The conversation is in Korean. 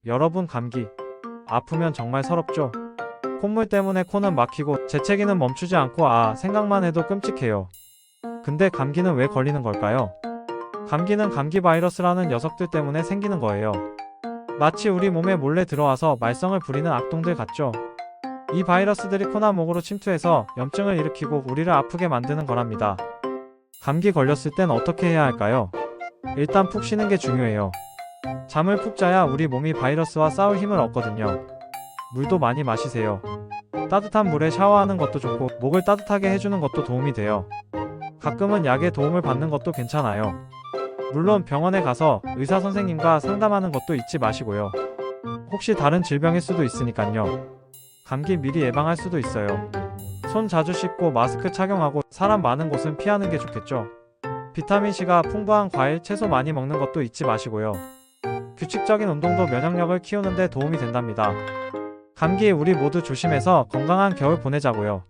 여러분, 감기 아프면 정말 서럽죠? 콧물 때문에 코는 막히고 재채기는 멈추지 않고 생각만 해도 끔찍해요. 근데 감기는 왜 걸리는 걸까요? 감기는 감기 바이러스라는 녀석들 때문에 생기는 거예요. 마치 우리 몸에 몰래 들어와서 말썽을 부리는 악동들 같죠? 이 바이러스들이 코나 목으로 침투해서 염증을 일으키고 우리를 아프게 만드는 거랍니다. 감기 걸렸을 땐 어떻게 해야 할까요? 일단 푹 쉬는 게 중요해요. 잠을 푹 자야 우리 몸이 바이러스와 싸울 힘을 얻거든요. 물도 많이 마시세요. 따뜻한 물에 샤워하는 것도 좋고 목을 따뜻하게 해주는 것도 도움이 돼요. 가끔은 약의 도움을 받는 것도 괜찮아요. 물론 병원에 가서 의사 선생님과 상담하는 것도 잊지 마시고요. 혹시 다른 질병일 수도 있으니깐요. 감기 미리 예방할 수도 있어요. 손 자주 씻고 마스크 착용하고 사람 많은 곳은 피하는 게 좋겠죠. 비타민C가 풍부한 과일, 채소 많이 먹는 것도 잊지 마시고요. 규칙적인 운동도 면역력을 키우는 데 도움이 된답니다. 감기에 우리 모두 조심해서 건강한 겨울 보내자고요.